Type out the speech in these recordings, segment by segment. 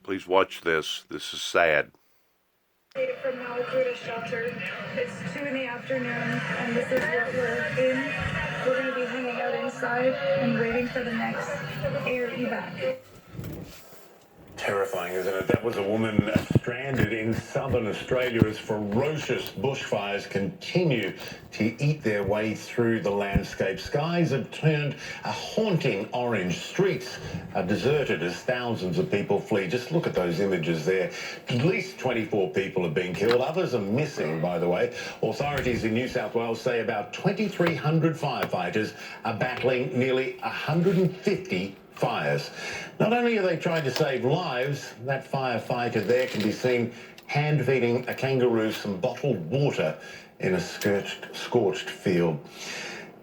Please watch this. This is sad. From now through to shelter. It's 2 in the afternoon, and this is what we're in. We're going to be hanging out inside and waiting for the next air evac. Terrifying, isn't it? That was a woman stranded in southern Australia as ferocious bushfires continue to eat their way through the landscape. Skies have turned a haunting orange. Streets are deserted as thousands of people flee. Just look at those images there. At least 24 people have been killed. Others are missing, by the way. Authorities in New South Wales say about 2,300 firefighters are battling nearly 150 fires. Not only are they trying to save lives, that firefighter there can be seen hand-feeding a kangaroo some bottled water in a scorched field.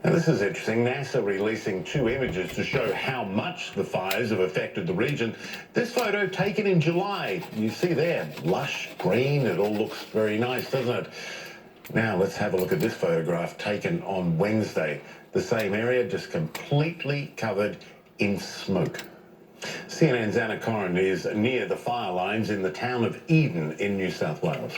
Now, this is interesting. NASA releasing 2 images to show how much the fires have affected the region. This photo taken in July. You see there, lush green. It all looks very nice, doesn't it? Now, let's have a look at this photograph taken on Wednesday. The same area just completely covered in smoke. CNN's Anna Corrin is near the fire lines in the town of Eden in New South Wales.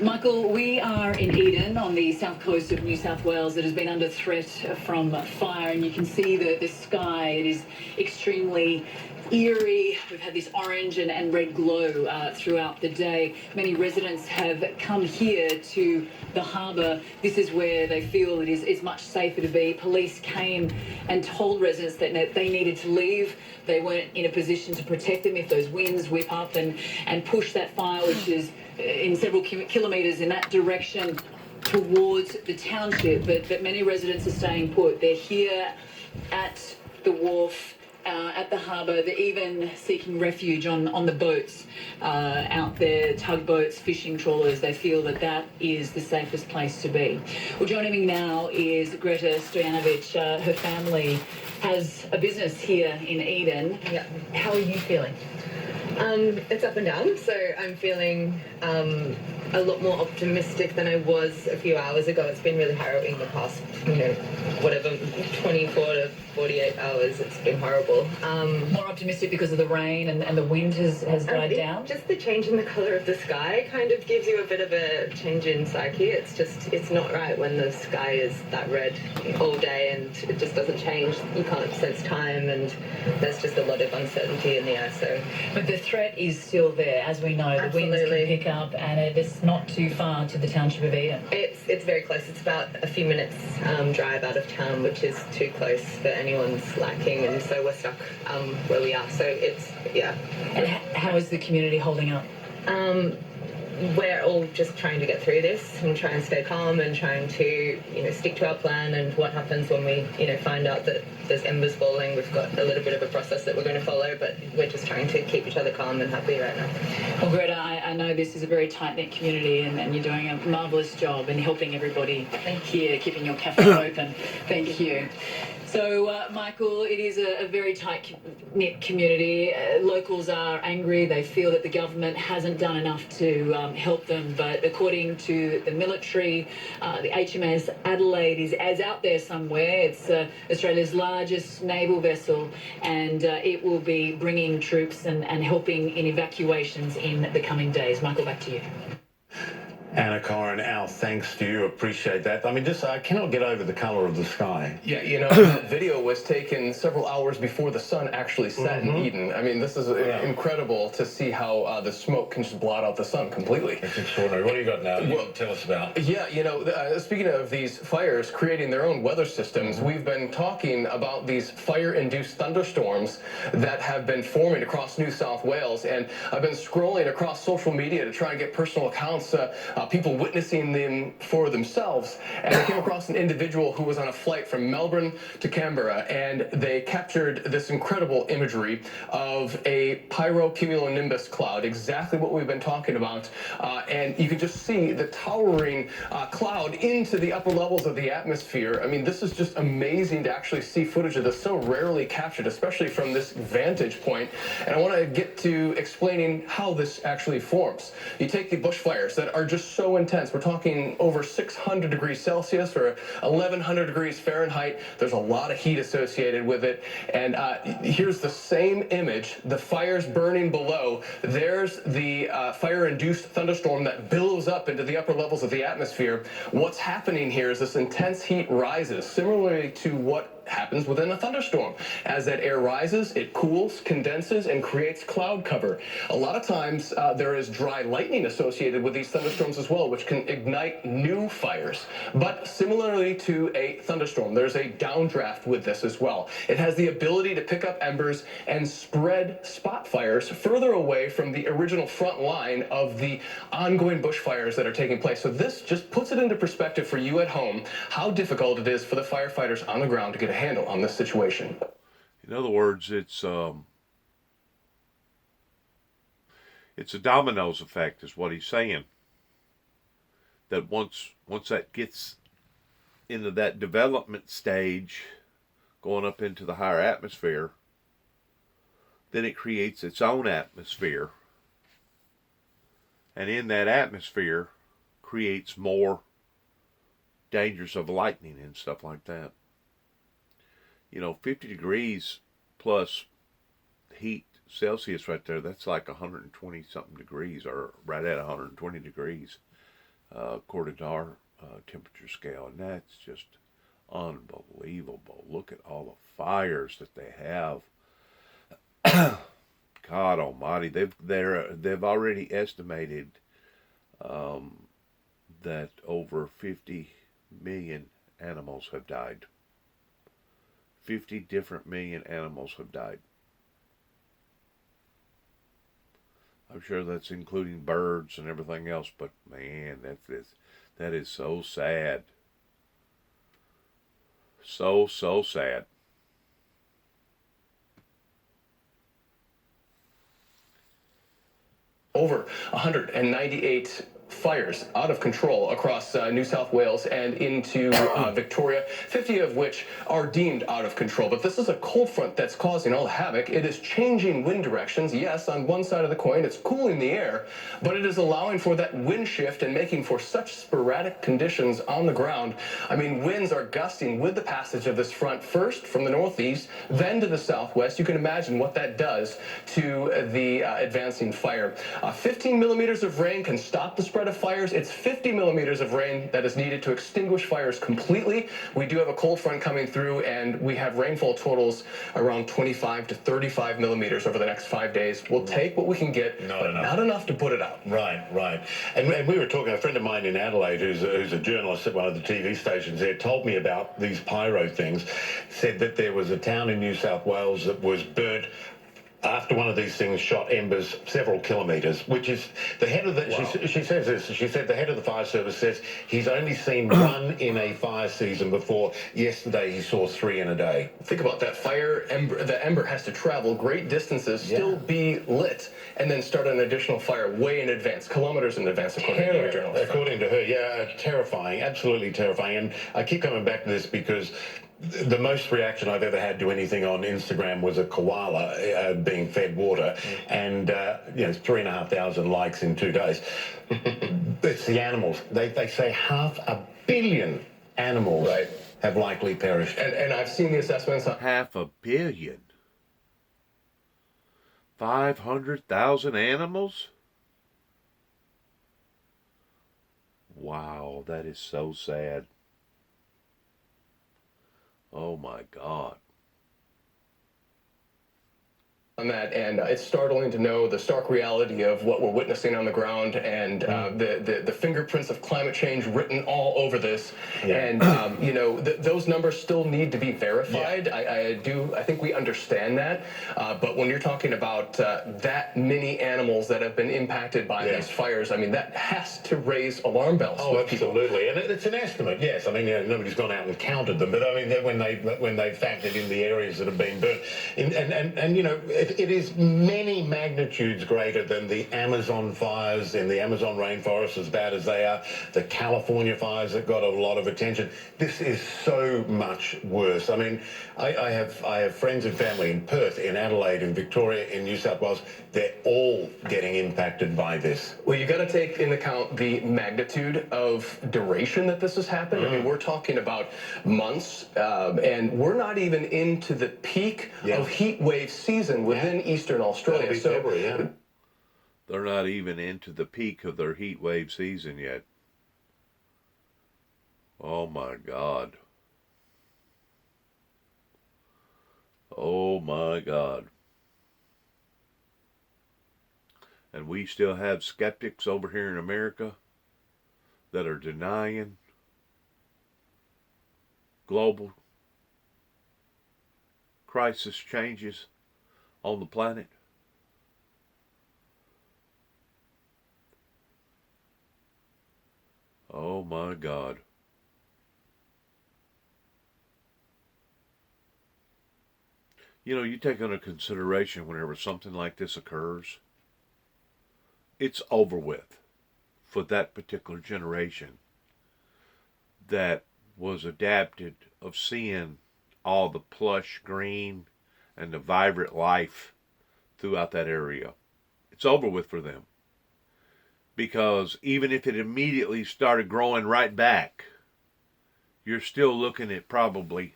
Michael, we are in Eden on the south coast of New South Wales that has been under threat from fire, and you can see the sky. It is extremely eerie. We've had this orange and red glow throughout the day. Many residents have come here to the harbour. This is where they feel it is much safer to be. Police came and told residents that they needed to leave. They weren't in a position to protect them if those winds whip up and push that fire, which is in several kilometres in that direction towards the township. But many residents are staying put. They're here at the wharf, at the harbour. They're even seeking refuge on the boats out there, tugboats, fishing trawlers. They feel that is the safest place to be. Well, joining me now is Greta Stojanovic. Her family has a business here in Eden. Yeah. How are you feeling? It's up and down, so I'm feeling a lot more optimistic than I was a few hours ago. It's been really harrowing the past, 24 to 48 hours. It's been horrible. More optimistic because of the rain and the wind has died down? Just the change in the colour of the sky kind of gives you a bit of a change in psyche. It's not right when the sky is that red all day and it just doesn't change. You can't sense time, and there's just a lot of uncertainty in the air. So, but the threat is still there, as we know. The winds can pick up, and it is not too far to the township of Eden. It's very close. It's about a few minutes drive out of town, which is too close for anyone's liking, and so we're stuck where we are. So And how is the community holding up? We're all just trying to get through this and try and stay calm and trying to, stick to our plan. And what happens when we, find out that there's embers falling, we've got a little bit of a process that we're going to follow, but we're just trying to keep each other calm and happy right now. Well, Greta, I know this is a very tight-knit community, and you're doing a marvellous job in helping everybody here, keeping your cafe open. Thank you. So, Michael, it is a very tight-knit community. Locals are angry. They feel that the government hasn't done enough to help them. But according to the military, the HMS Adelaide is out there somewhere. It's Australia's largest naval vessel, and it will be bringing troops and helping in evacuations in the coming days. Michael, back to you. Anna Corrin, our thanks to you. Appreciate that. I mean, I cannot get over the colour of the sky. Yeah, that video was taken several hours before the sun actually set in Eden. I mean, this is incredible to see how the smoke can just blot out the sun completely. It's extraordinary. What do you got now? Tell us about. Yeah, speaking of these fires creating their own weather systems, we've been talking about these fire-induced thunderstorms that have been forming across New South Wales, and I've been scrolling across social media to try and get personal accounts, people witnessing them for themselves, and I came across an individual who was on a flight from Melbourne to Canberra, and they captured this incredible imagery of a pyrocumulonimbus cloud, exactly what we've been talking about, and you can just see the towering cloud into the upper levels of the atmosphere. I mean, this is just amazing to actually see footage of this, so rarely captured, especially from this vantage point, and I want to get to explaining how this actually forms. You take the bushfires that are just so intense. We're talking over 600 degrees Celsius or 1100 degrees Fahrenheit. There's a lot of heat associated with it. And here's the same image, the fires burning below. There's the fire-induced thunderstorm that billows up into the upper levels of the atmosphere. What's happening here is this intense heat rises, similarly to what happens within a thunderstorm. As that air rises, it cools, condenses, and creates cloud cover. A lot of times there is dry lightning associated with these thunderstorms as well, which can ignite new fires. But similarly to a thunderstorm, there's a downdraft with this as well. It has the ability to pick up embers and spread spot fires further away from the original front line of the ongoing bushfires that are taking place. So this just puts it into perspective for you at home, how difficult it is for the firefighters on the ground to get a handle on this situation. In other words, it's a dominoes effect, is what he's saying. That once that gets into that development stage, going up into the higher atmosphere, then it creates its own atmosphere. And in that atmosphere creates more dangers of lightning and stuff like that. 50 degrees plus heat Celsius right there, that's like 120 something degrees, or right at 120 degrees, according to our temperature scale. And that's just unbelievable. Look at all the fires that they have. God almighty, they've already estimated that over 50 million animals have died. 50 different million animals have died. I'm sure that's including birds and everything else, but man, that is so sad. So sad. Over 198 fires out of control across New South Wales and into Victoria, 50 of which are deemed out of control. But this is a cold front that's causing all the havoc. It is changing wind directions. Yes, on one side of the coin, it's cooling the air, but it is allowing for that wind shift and making for such sporadic conditions on the ground. I mean, winds are gusting with the passage of this front, first from the northeast, then to the southwest. You can imagine what that does to the advancing fire. 15 millimeters of rain can stop the spread of fires. It's 50 millimeters of rain that is needed to extinguish fires completely. We do have a cold front coming through, and we have rainfall totals around 25 to 35 millimeters over the next 5 days. We'll take what we can get, but not enough to put it out. Right. And we were talking, a friend of mine in Adelaide, who's a journalist at one of the TV stations there, told me about these pyro things, said that there was a town in New South Wales that was burnt after one of these things shot embers several kilometres, which is the head of the, wow. She says this, she said the head of the fire service says he's only seen one in a fire season before. Yesterday he saw 3 in a day. Think about that fire ember. The ember has to travel great distances, still be lit, and then start an additional fire way in advance, kilometres in advance, according to your journalist. According to her, yeah, terrifying, absolutely terrifying. And I keep coming back to this because the most reaction I've ever had to anything on Instagram was a koala being fed water, and 3,500 likes in 2 days. It's the animals. They say 500 million animals have likely perished. And I've seen the assessments. 500 million. 500,000 animals? Wow, that is so sad. Oh my God. On that, and it's startling to know the stark reality of what we're witnessing on the ground, and the fingerprints of climate change written all over this. And those numbers still need to be verified. I think we understand that, but when you're talking about that many animals that have been impacted by these fires, I mean, that has to raise alarm bells. Oh, absolutely. And it's an estimate, yes. I mean, nobody's gone out and counted them, but I mean, when they factored in the areas that have been burnt, and It is many magnitudes greater than the Amazon fires in the Amazon rainforest, as bad as they are, the California fires that got a lot of attention. This is so much worse. I mean, I have friends and family in Perth, in Adelaide, in Victoria, in New South Wales. They're all getting impacted by this. Well, you got to take into account the magnitude of duration that this has happened. I mean, we're talking about months, and we're not even into the peak of heat wave season within Eastern Australia. So February, they're not even into the peak of their heat wave season yet. Oh my God. Oh my God. And we still have skeptics over here in America that are denying global crisis changes on the planet. Oh my God. You know, you take into consideration whenever something like this occurs, it's over with for that particular generation that was adapted of seeing all the plush green and the vibrant life throughout that area. It's over with for them. Because even if it immediately started growing right back, you're still looking at probably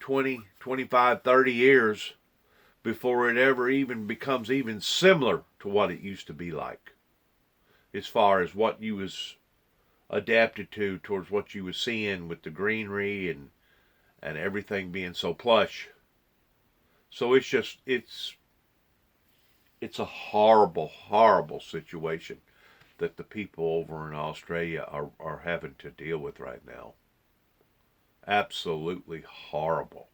20, 25, 30 years before it ever even becomes even similar to what it used to be like. As far as what you was adapted to towards what you was seeing with the greenery and everything being so plush. So it's just, it's a horrible, horrible situation that the people over in Australia are having to deal with right now. Absolutely horrible.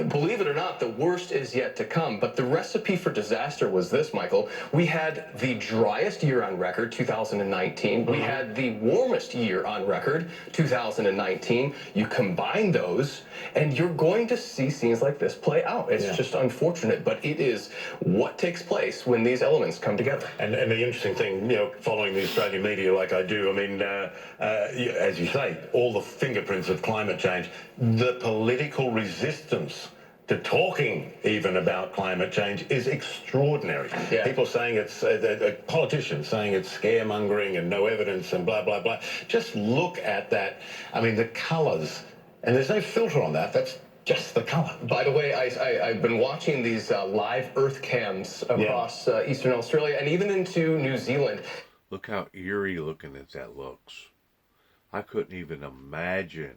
Believe it or not, the worst is yet to come. But the recipe for disaster was this, Michael. We had the driest year on record, 2019. We had the warmest year on record, 2019. You combine those, and you're going to see scenes like this play out. It's just unfortunate, but it is what takes place when these elements come together. And the interesting thing, you know, following the Australian media like I do, I mean, as you say, all the fingerprints of climate change, the political resistance to talking even about climate change is extraordinary. People saying it's, politicians saying it's scaremongering and no evidence and blah, blah, blah. Just look at that. I mean, the colours, and there's no filter on that. That's just the colour. By the way, I've been watching these live Earth cams across Eastern Australia and even into New Zealand. Look how eerie looking that looks. I couldn't even imagine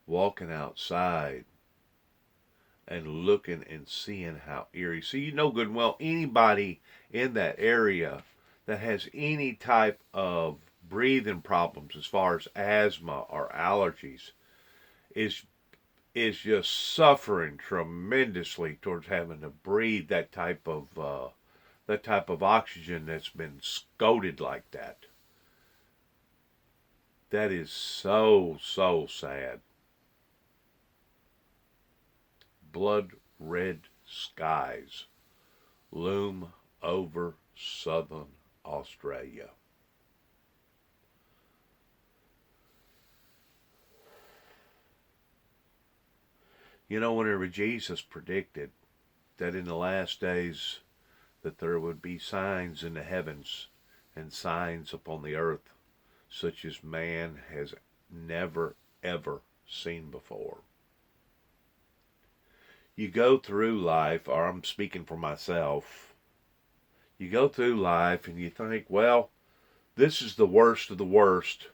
walking outside and looking and seeing how eerie. So you know good and well, anybody in that area that has any type of breathing problems as far as asthma or allergies is just suffering tremendously towards having to breathe that type of oxygen that's been scouted like that. That is so sad. Blood red skies loom over southern Australia. You know, whenever Jesus predicted that in the last days that there would be signs in the heavens and signs upon the earth such as man has never ever seen before. You go through life, or I'm speaking for myself, you go through life and you think, well, this is the worst of the worst,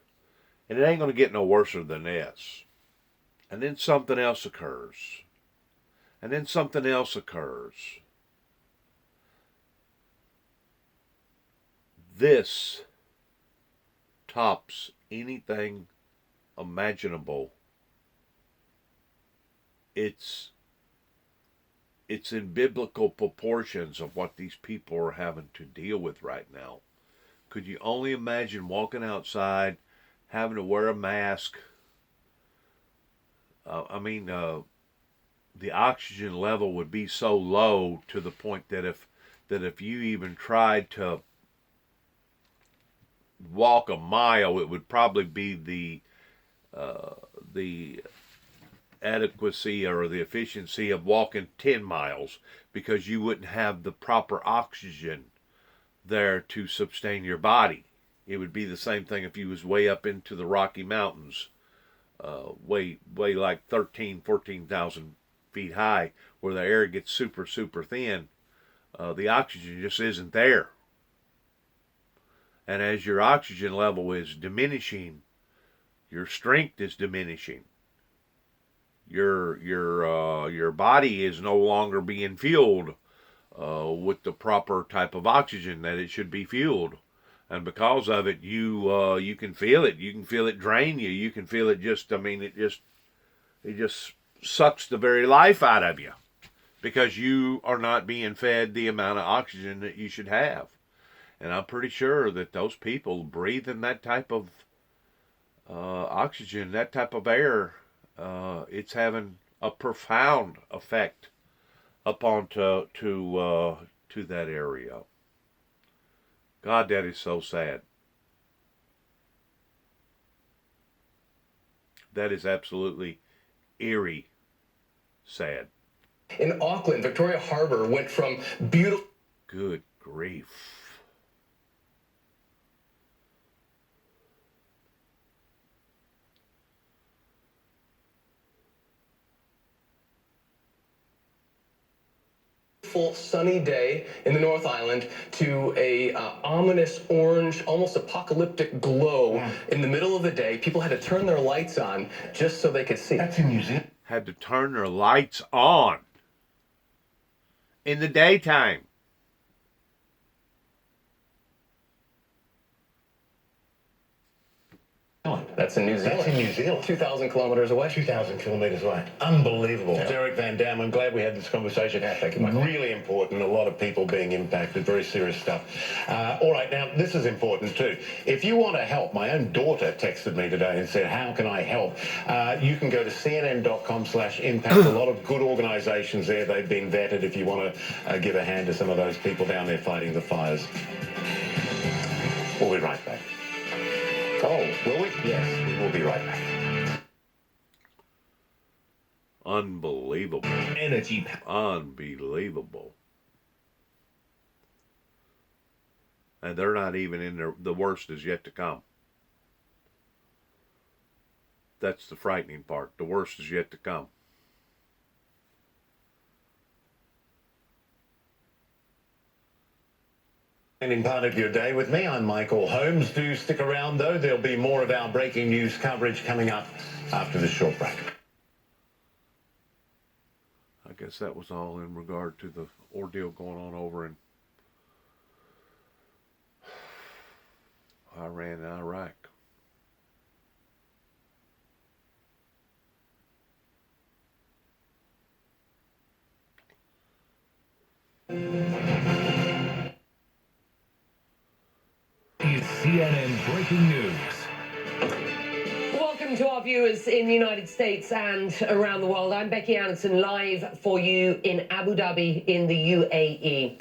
and it ain't going to get no worse than this. And then something else occurs. And then something else occurs. This tops anything imaginable. It's in biblical proportions of what these people are having to deal with right now. Could you only imagine walking outside, having to wear a mask? The oxygen level would be so low to the point that if you even tried to walk a mile, it would probably be the adequacy or the efficiency of walking 10 miles, because you wouldn't have the proper oxygen there to sustain your body. It would be the same thing if you was way up into the Rocky Mountains, way like 14,000 feet high, where the air gets super, super thin. The oxygen just isn't there. And as your oxygen level is diminishing, your strength is diminishing. Your body is no longer being fueled with the proper type of oxygen that it should be fueled, and because of it, you can feel it. You can feel it drain you. You can feel it just. It just sucks the very life out of you, because you are not being fed the amount of oxygen that you should have. And I'm pretty sure that those people breathing that type of oxygen, that type of air, it's having a profound effect upon to that area. God, that is so sad. That is absolutely eerie sad. In Auckland, Victoria Harbour went from beautiful... Good grief. Sunny day in the North Island to a ominous orange, almost apocalyptic glow in the middle of the day. People had to turn their lights on just so they could see. That's in New Zealand. Had to turn their lights on in the daytime. That's in New Zealand. That's in New Zealand. 2,000 kilometers away. 2,000 kilometres away. Unbelievable. Yeah. Derek Van Dam, I'm glad we had this conversation. Yeah, thank you, Michael. Really important. A lot of people being impacted. Very serious stuff. All right, now, this is important too. If you want to help, my own daughter texted me today and said, how can I help? You can go to cnn.com/impact. A lot of good organisations there. They've been vetted if you want to give a hand to some of those people down there fighting the fires. We'll be right back. Oh, will we? Yes, we will be right back. Unbelievable. Energy. Unbelievable. And they're not even in the worst is yet to come. That's the frightening part. The worst is yet to come. In part of your day with me, I'm Michael Holmes. Do stick around, though. There'll be more of our breaking news coverage coming up after this short break. I guess that was all in regard to the ordeal going on over in Iran and Iraq. CNN Breaking News. Welcome to our viewers in the United States and around the world. I'm Becky Anderson, live for you in Abu Dhabi in the UAE.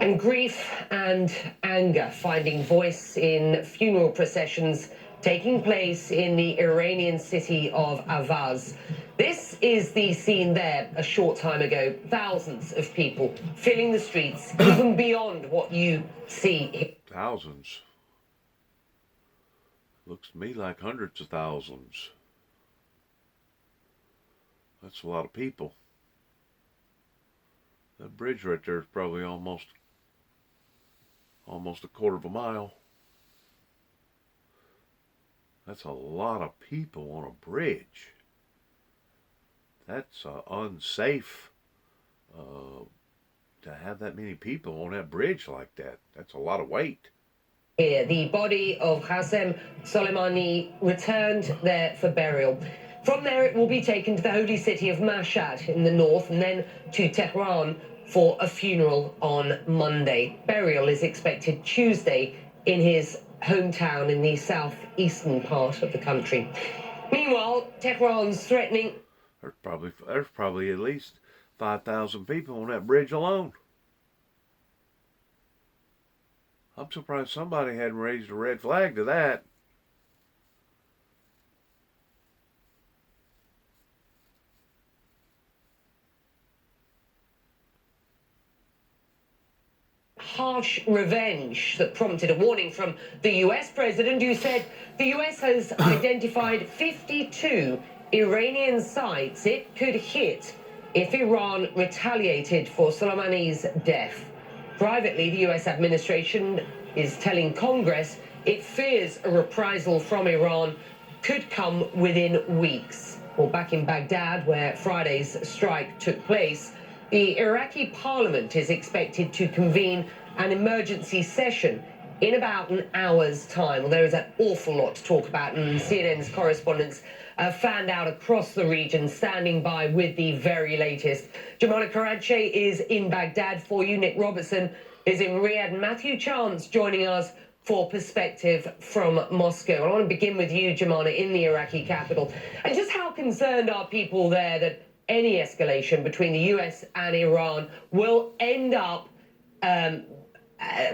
And grief and anger finding voice in funeral processions taking place in the Iranian city of Avaz. This is the scene there a short time ago. Thousands of people filling the streets, even beyond what you see. Thousands. Looks to me like hundreds of thousands. That's a lot of people. That bridge right there is probably almost a quarter of a mile. That's a lot of people on a bridge. That's unsafe to have that many people on that bridge like that. That's a lot of weight. Here, the body of Qasem Soleimani returned there for burial. From there, it will be taken to the holy city of Mashhad in the north and then to Tehran for a funeral on Monday. Burial is expected Tuesday in his hometown in the southeastern part of the country. Meanwhile, Tehran's threatening. There's probably at least 5,000 people on that bridge alone. I'm surprised somebody hadn't raised a red flag to that. Harsh revenge that prompted a warning from the US president, who said the US has identified 52 Iranian sites it could hit if Iran retaliated for Soleimani's death. Privately, the US administration is telling Congress it fears a reprisal from Iran could come within weeks. Well, back in Baghdad, where Friday's strike took place, the Iraqi parliament is expected to convene an emergency session in about an hour's time. Well, there is an awful lot to talk about, and CNN's correspondents fanned out across the region, standing by with the very latest. Jamana Karache is in Baghdad for you. Nick Robertson is in Riyadh. And Matthew Chance joining us for perspective from Moscow. I want to begin with you, Jamana, in the Iraqi capital. And just how concerned are people there that any escalation between the US and Iran will end up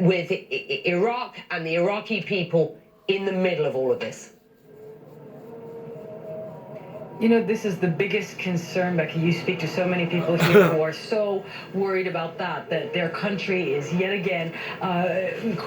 with Iraq and the Iraqi people in the middle of all of this? You know, this is the biggest concern, Becky. You speak to so many people here who are so worried about that their country is yet again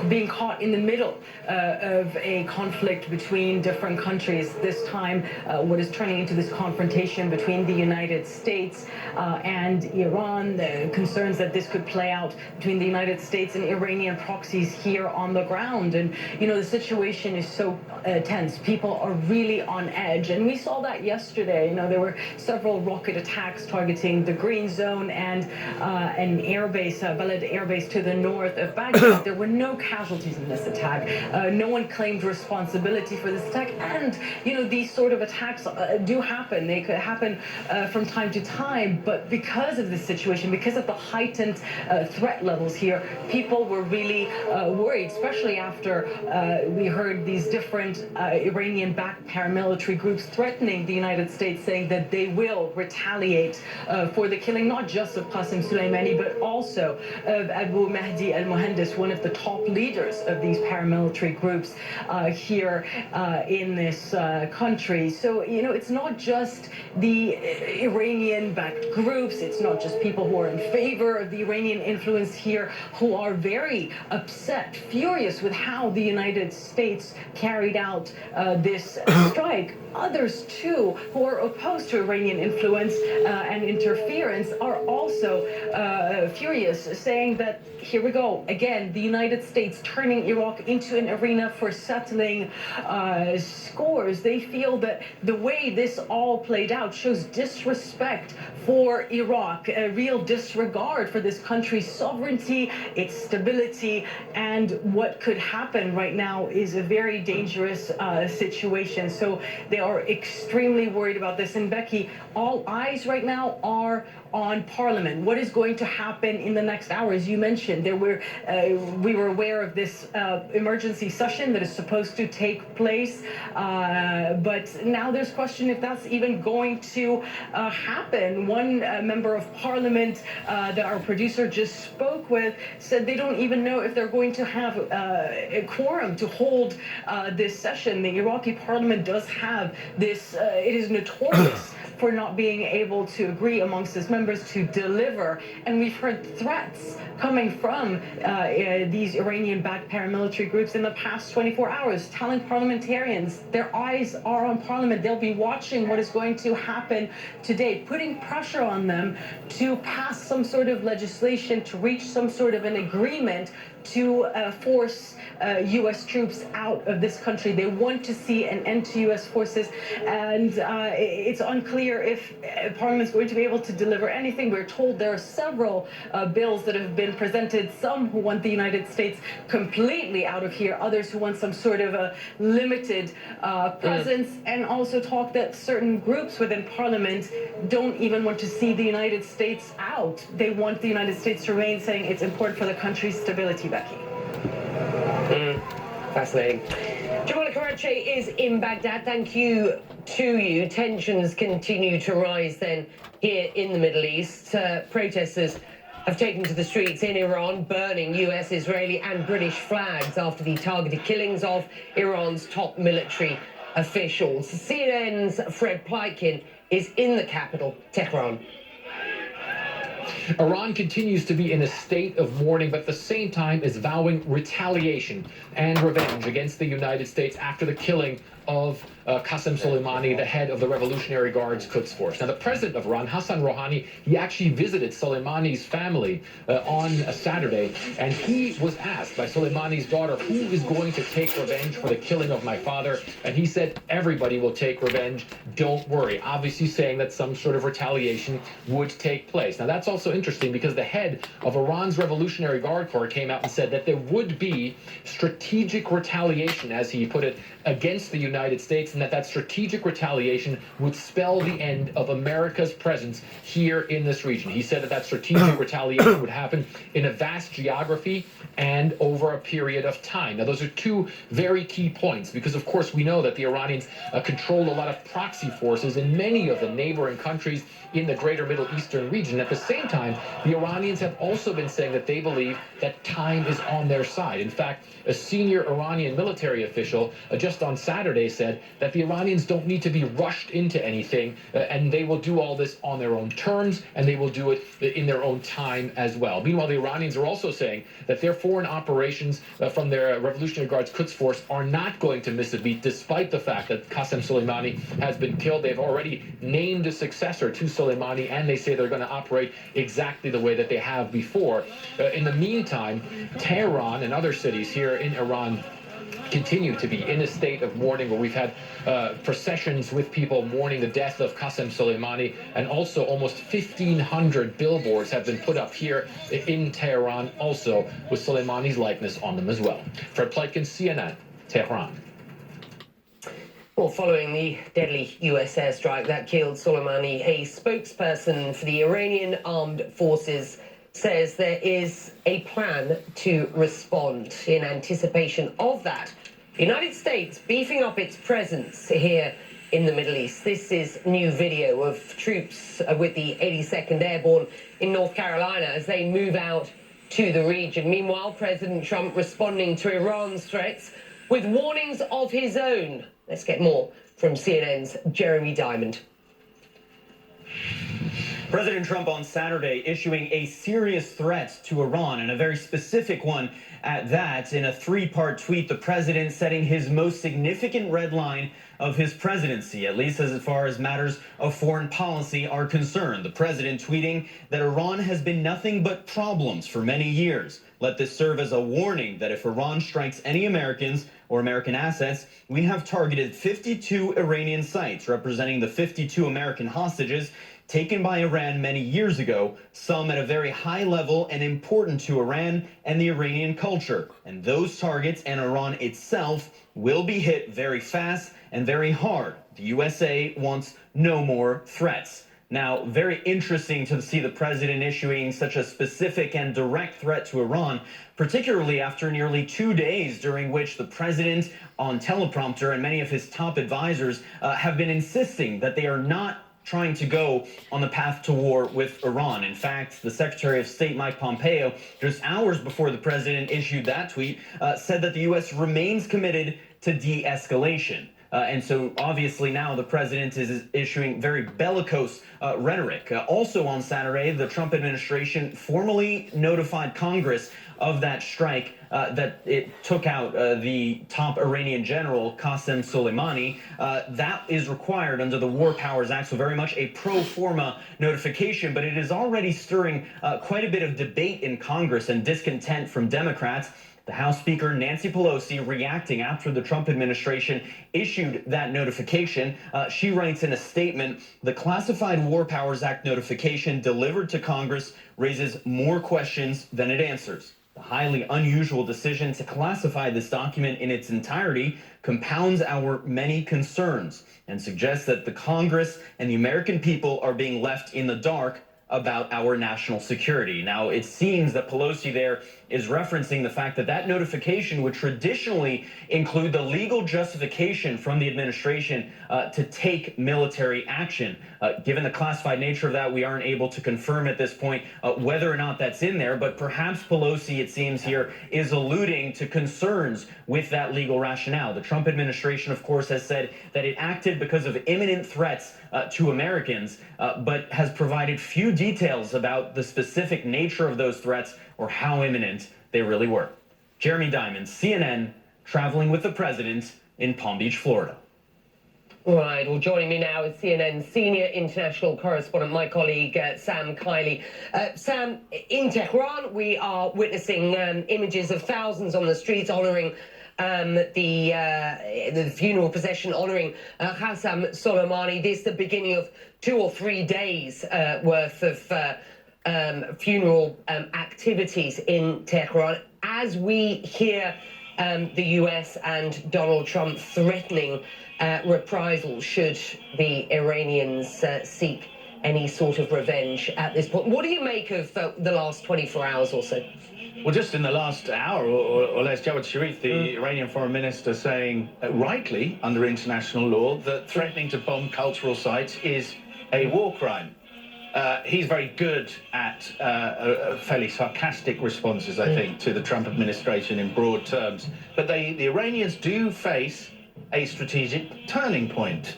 being caught in the middle of a conflict between different countries. This time, what is turning into this confrontation between the United States and Iran, the concerns that this could play out between the United States and Iranian proxies here on the ground. And, you know, the situation is so tense. People are really on edge. And we saw that yesterday. You know, there were several rocket attacks targeting the Green Zone and an airbase, Balad airbase to the north of Baghdad. There were no casualties in this attack. No one claimed responsibility for this attack. And, you know, these sort of attacks do happen. They could happen from time to time. But because of this situation, because of the heightened threat levels here, people were really worried, especially after we heard these different Iranian-backed paramilitary groups threatening the United States, saying that they will retaliate for the killing not just of Qasem Soleimani, but also of Abu Mahdi al-Muhandis, one of the top leaders of these paramilitary groups here in this country. So, you know, it's not just the Iranian-backed groups, it's not just people who are in favor of the Iranian influence here who are very upset, furious with how the United States carried out this strike. Others, too, who are opposed to Iranian influence and interference are also furious, saying that, here we go, again, the United States turning Iraq into an arena for settling scores. They feel that the way this all played out shows disrespect for Iraq, a real disregard for this country's sovereignty, its stability, and what could happen right now is a very dangerous situation. So they are extremely worried about this. And Becky, all eyes right now are on Parliament. What is going to happen in the next hours? You mentioned we were aware of this emergency session that is supposed to take place, but now there's question if that's even going to happen. One member of Parliament that our producer just spoke with said they don't even know if they're going to have a quorum to hold this session. The Iraqi Parliament does have this, it is notorious for not being able to agree amongst its members to deliver. And we've heard threats coming from these Iranian-backed paramilitary groups in the past 24 hours, telling parliamentarians their eyes are on Parliament. They'll be watching what is going to happen today, putting pressure on them to pass some sort of legislation, to reach some sort of an agreement to force U.S. troops out of this country. They want to see an end to U.S. forces, and it's unclear if Parliament's going to be able to deliver anything. We're told there are several bills that have been presented, some who want the United States completely out of here, others who want some sort of a limited presence, and also talk that certain groups within Parliament don't even want to see the United States out. They want the United States to remain, saying it's important for the country's stability, Becky. Fascinating. Jamal Karachi is in Baghdad. Thank you to you. Tensions continue to rise then here in the Middle East. Protesters have taken to the streets in Iran, burning US, Israeli and British flags after the targeted killings of Iran's top military officials. CNN's Fred Pleitkin is in the capital, Tehran. Iran continues to be in a state of mourning, but at the same time is vowing retaliation and revenge against the United States after the killing of Qasem Soleimani, the head of the Revolutionary Guard's Quds Force. Now, the president of Iran, Hassan Rouhani, he actually visited Soleimani's family on a Saturday, and he was asked by Soleimani's daughter, who is going to take revenge for the killing of my father? And he said, everybody will take revenge, don't worry. Obviously saying that some sort of retaliation would take place. Now, that's also interesting because the head of Iran's Revolutionary Guard Corps came out and said that there would be strategic retaliation, as he put it, against the United States, and that strategic retaliation would spell the end of America's presence here in this region. He said that strategic retaliation would happen in a vast geography and over a period of time. Now, those are two very key points because, of course, we know that the Iranians control a lot of proxy forces in many of the neighboring countries in the greater Middle Eastern region. At the same time, the Iranians have also been saying that they believe that time is on their side. In fact, a senior Iranian military official just on Saturday said that the Iranians don't need to be rushed into anything, and they will do all this on their own terms, and they will do it in their own time as well. Meanwhile, the Iranians are also saying that their foreign operations from their Revolutionary Guard's Quds Force are not going to miss a beat, despite the fact that Qasem Soleimani has been killed. They've already named a successor to Soleimani, and they say they're going to operate exactly the way that they have before. In the meantime, Tehran and other cities here in Iran continue to be in a state of mourning, where we've had processions with people mourning the death of Qasem Soleimani, and also almost 1,500 billboards have been put up here in Tehran, also with Soleimani's likeness on them as well. Fred Pleitkin, CNN, Tehran. Well, following the deadly US airstrike that killed Soleimani, a spokesperson for the Iranian armed forces says there is a plan to respond. In anticipation of that, the United States beefing up its presence here in the Middle East. This is new video of troops with the 82nd Airborne in North Carolina as they move out to the region. Meanwhile, President Trump responding to Iran's threats with warnings of his own. Let's get more from CNN's Jeremy Diamond. President Trump on Saturday issuing a serious threat to Iran, and a very specific one at that. In a three-part tweet, the president setting his most significant red line of his presidency, at least as far as matters of foreign policy are concerned. The president tweeting that Iran has been nothing but problems for many years. Let this serve as a warning that if Iran strikes any Americans or American assets, we have targeted 52 Iranian sites representing the 52 American hostages taken by Iran many years ago, some at a very high level and important to Iran and the Iranian culture. And those targets and Iran itself will be hit very fast and very hard. The USA wants no more threats. Now, very interesting to see the president issuing such a specific and direct threat to Iran, particularly after nearly 2 days during which the president on teleprompter and many of his top advisors have been insisting that they are not trying to go on the path to war with Iran. In fact, the Secretary of State, Mike Pompeo, just hours before the president issued that tweet, said that the U.S. remains committed to de-escalation. And so obviously now the president is issuing very bellicose rhetoric. Also on Saturday, the Trump administration formally notified Congress of that strike that it took out the top Iranian general, Qasem Soleimani. That is required under the War Powers Act, so very much a pro forma notification, but it is already stirring quite a bit of debate in Congress and discontent from Democrats. The House Speaker, Nancy Pelosi, reacting after the Trump administration issued that notification. She writes in a statement, "The Classified War Powers Act notification delivered to Congress raises more questions than it answers. The highly unusual decision to classify this document in its entirety compounds our many concerns and suggests that the Congress and the American people are being left in the dark about our national security. Now, it seems that Pelosi there is referencing the fact that that notification would traditionally include the legal justification from the administration to take military action. Given the classified nature of that, we aren't able to confirm at this point whether or not that's in there, but perhaps Pelosi, it seems here, is alluding to concerns with that legal rationale. The Trump administration, of course, has said that it acted because of imminent threats to Americans, but has provided few details about the specific nature of those threats or how imminent they really were. Jeremy Diamond, CNN, traveling with the president in Palm Beach, Florida. Right, well, joining me now is CNN senior international correspondent, my colleague Sam Kiley. Sam, in Tehran, we are witnessing images of thousands on the streets honouring the funeral procession honouring Qasem Soleimani. This is the beginning of 2 or 3 days worth of funeral activities in Tehran. As we hear the US and Donald Trump threatening reprisals should the Iranians seek any sort of revenge at this point. What do you make of the last 24 hours or so? Well, just in the last hour or less, Javad Zarif, the Iranian foreign minister, saying rightly under international law that threatening to bomb cultural sites is a war crime. He's very good at fairly sarcastic responses, I think, to the Trump administration in broad terms. But the Iranians do face a strategic turning point.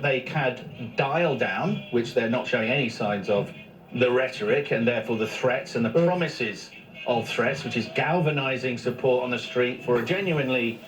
They can dial down, which they're not showing any signs of, the rhetoric and therefore the threats and the promises of threats, which is galvanizing support on the street for a genuinely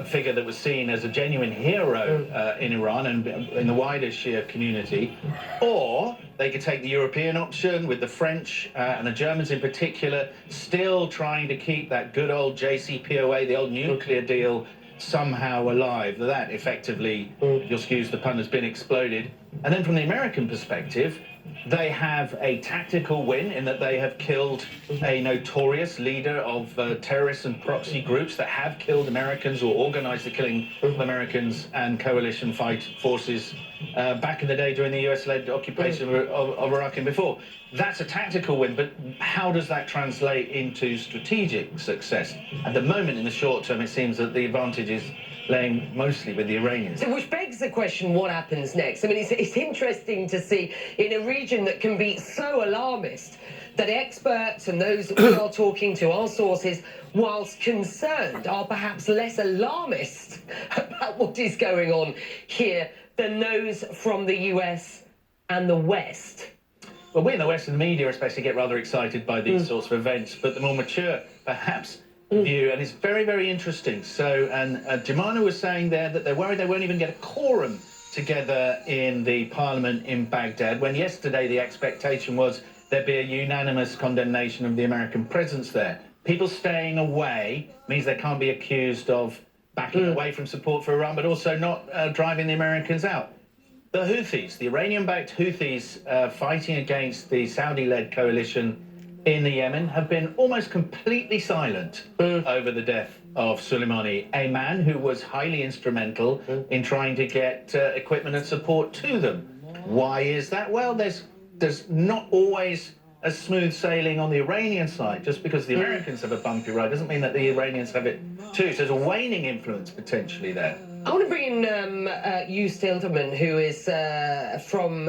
figure that was seen as a genuine hero in Iran and in the wider Shia community. Or they could take the European option with the French and the Germans in particular, still trying to keep that good old JCPOA, the old nuclear deal, somehow alive. That effectively, you'll excuse the pun, has been exploded. And then from the American perspective, they have a tactical win in that they have killed a notorious leader of terrorists and proxy groups that have killed Americans or organized the killing of Americans and coalition fight forces back in the day during the US-led occupation of Iraq and before. That's a tactical win, but how does that translate into strategic success? At the moment, in the short term, it seems that the advantage is laying mostly with the Iranians. So which begs the question, what happens next? I mean, it's interesting to see in a region that can be so alarmist that experts and those that we are talking to, our sources, whilst concerned, are perhaps less alarmist about what is going on here than those from the US and the West. Well, we in the Western media especially get rather excited by these sorts of events, but the more mature, perhaps, view, and it's very, very interesting. So, and Jemana was saying there that they're worried they won't even get a quorum together in the parliament in Baghdad, when yesterday the expectation was there'd be a unanimous condemnation of the American presence there. People staying away means they can't be accused of backing away from support for Iran, but also not driving the Americans out. The Houthis, the Iranian-backed Houthis fighting against the Saudi-led coalition in the Yemen, have been almost completely silent over the death of Soleimani, a man who was highly instrumental in trying to get equipment and support to them. Why is that? Well, there's not always a smooth sailing on the Iranian side. Just because the Americans have a bumpy ride doesn't mean that the Iranians have it too. So there's a waning influence potentially there. I want to bring in Hugh Stilterman, who is from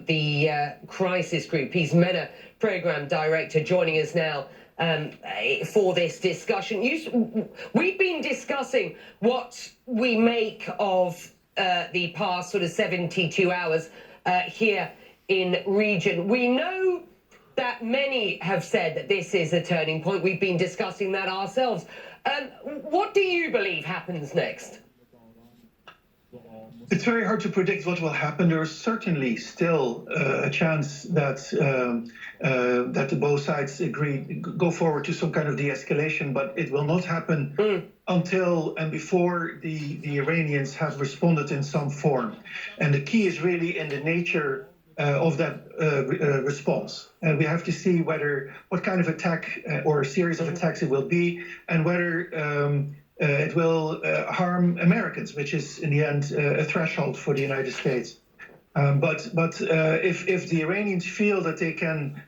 the Crisis Group. He's MENA Program Director, joining us now for this discussion. We've been discussing what we make of the past sort of 72 hours here in region. We know that many have said that this is a turning point. We've been discussing that ourselves. What do you believe happens next? It's very hard to predict what will happen. There is certainly still a chance that that both sides go forward to some kind of de-escalation, but it will not happen until and before the Iranians have responded in some form. And the key is really in the nature of that response. And we have to see what kind of attack or a series of attacks it will be, and whether it will harm Americans, which is in the end a threshold for the United States. If the Iranians feel that they can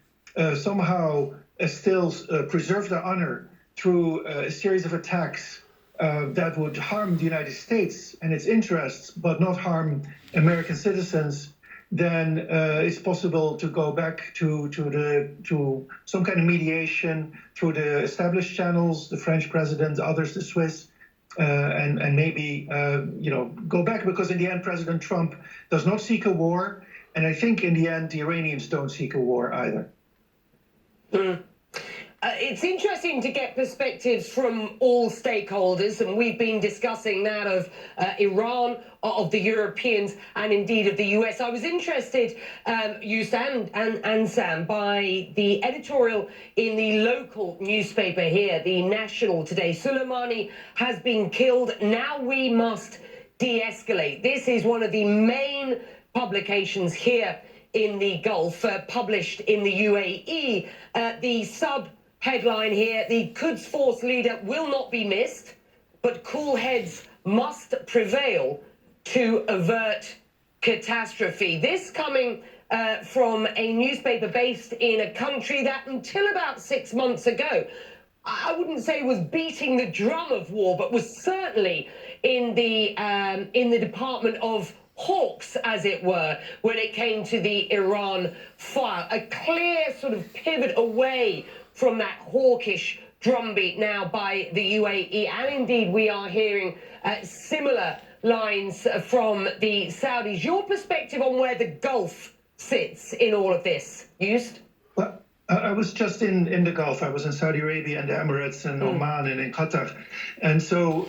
somehow still preserve their honor through a series of attacks that would harm the United States and its interests, but not harm American citizens, then it's possible to go back to some kind of mediation through the established channels, the French president, others, the Swiss, and maybe go back, because in the end President Trump does not seek a war, and I think in the end the Iranians don't seek a war either. It's interesting to get perspectives from all stakeholders, and we've been discussing that of Iran, of the Europeans, and indeed of the US. I was interested, Yusuf and Sam, by the editorial in the local newspaper here, the National, today. Soleimani has been killed. Now we must de-escalate. This is one of the main publications here in the Gulf, published in the UAE. The sub-headline here: the Quds Force leader will not be missed, but cool heads must prevail to avert catastrophe. This coming from a newspaper based in a country that until about 6 months ago, I wouldn't say was beating the drum of war, but was certainly in the department of hawks, as it were, when it came to the Iran file. A clear sort of pivot away from that hawkish drumbeat now by the UAE, and indeed we are hearing similar lines from the Saudis. Your perspective on where the Gulf sits in all of this, Just? Well, I was just in the Gulf. I was in Saudi Arabia and the Emirates and Oman and in Qatar. And so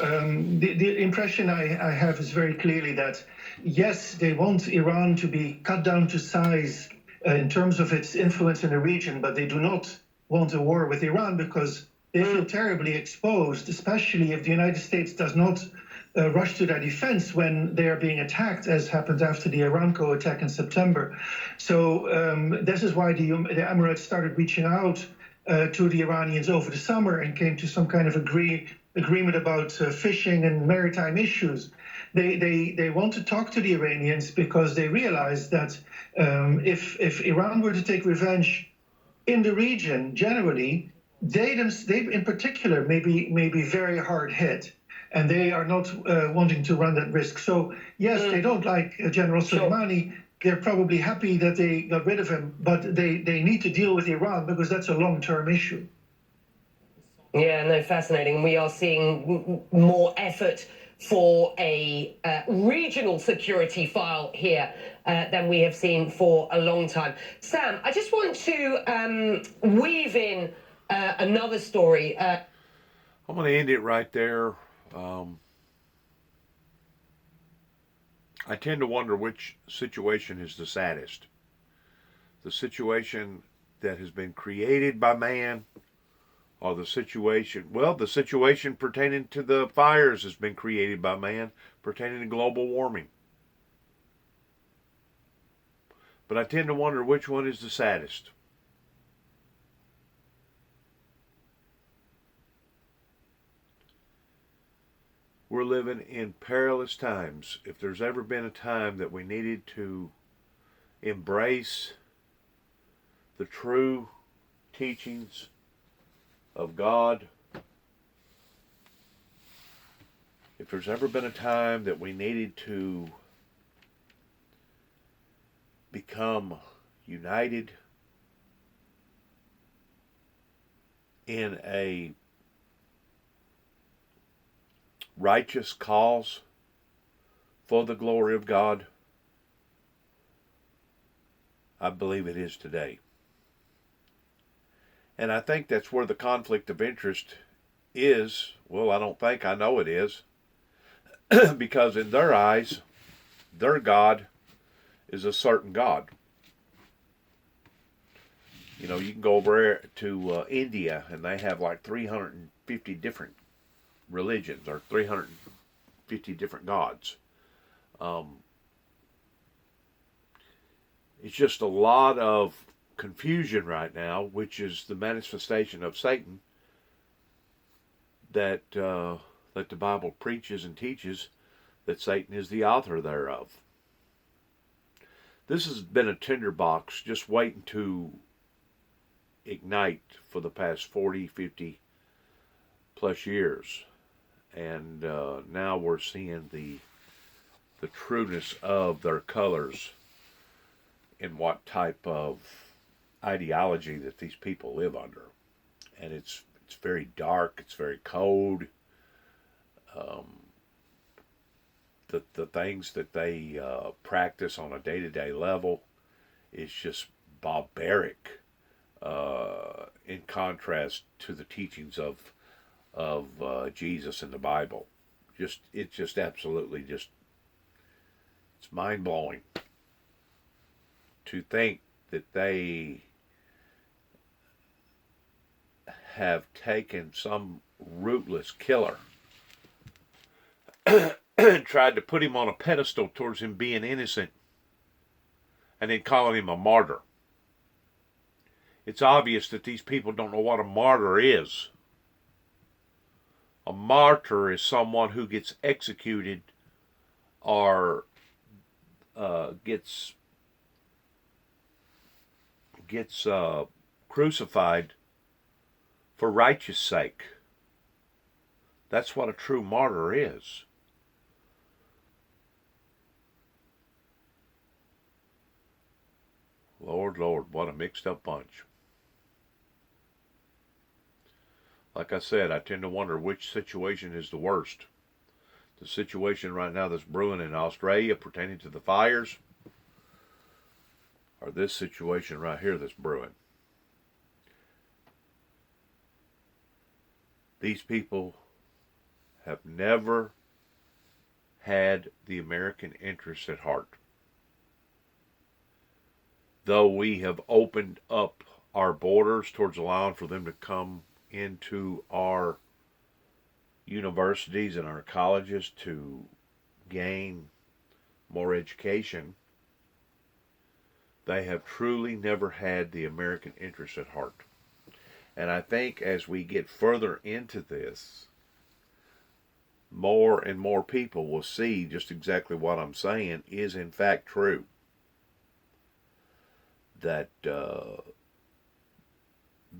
the impression I have is very clearly that, yes, they want Iran to be cut down to size in terms of its influence in the region, but they do not want a war with Iran because they feel terribly exposed, especially if the United States does not rush to their defense when they are being attacked, as happened after the Aramco attack in September. So this is why the Emirates started reaching out to the Iranians over the summer and came to some kind of agreement about fishing and maritime issues. They want to talk to the Iranians because they realize that if Iran were to take revenge in the region generally, they in particular may be very hard hit. And they are not wanting to run that risk. So, yes, they don't like General Soleimani. They're probably happy that they got rid of him, but they need to deal with Iran because that's a long-term issue. Yeah, no, fascinating. We are seeing more effort for a regional security file here than we have seen for a long time. Sam, I just want to weave in another story. I'm going to end it right there. I tend to wonder which situation is the saddest. The situation that has been created by man, or the situation pertaining to the fires has been created by man, pertaining to global warming. But I tend to wonder which one is the saddest. We're living in perilous times. If there's ever been a time that we needed to embrace the true teachings of God, if there's ever been a time that we needed to become united in a righteous cause for the glory of God, I believe it is today. And I think that's where the conflict of interest is. Well, I don't think, I know it is. Because in their eyes, their God is a certain God. You know, you can go over to India and they have like 350 different religions, or 350 different gods. It's just a lot of confusion right now, which is the manifestation of Satan that the Bible preaches and teaches, that Satan is the author thereof. This has been a tinderbox just waiting to ignite for the past 40, 50 plus years. And now we're seeing the trueness of their colors and what type of ideology that these people live under. And it's very dark, it's very cold. The things that they practice on a day-to-day level is just barbaric in contrast to the teachings of Jesus in the Bible. It's just absolutely it's mind-blowing to think that they have taken some rootless killer and tried to put him on a pedestal towards him being innocent and then calling him a martyr. It's obvious that these people don't know what a martyr is. A martyr is someone who gets executed or gets crucified for righteous sake. That's what a true martyr is. Lord, Lord, what a mixed up bunch. Like I said, I tend to wonder which situation is the worst. The situation right now that's brewing in Australia pertaining to the fires, or this situation right here that's brewing. These people have never had the American interest at heart. Though we have opened up our borders towards allowing for them to come into our universities and our colleges to gain more education, they have truly never had the American interest at heart. And I think as we get further into this, more and more people will see just exactly what I'm saying is in fact true. That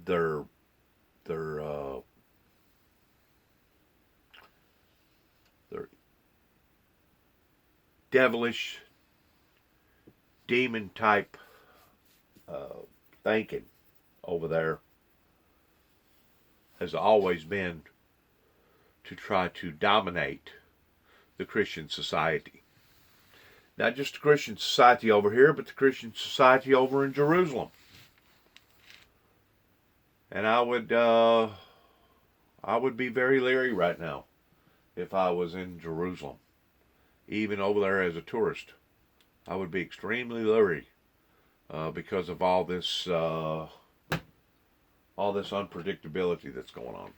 their devilish, demon type thinking over there has always been to try to dominate the Christian society. Not just the Christian society over here, but the Christian society over in Jerusalem. And I would be very leery right now if I was in Jerusalem. Even over there as a tourist, I would be extremely leery because of all this unpredictability that's going on.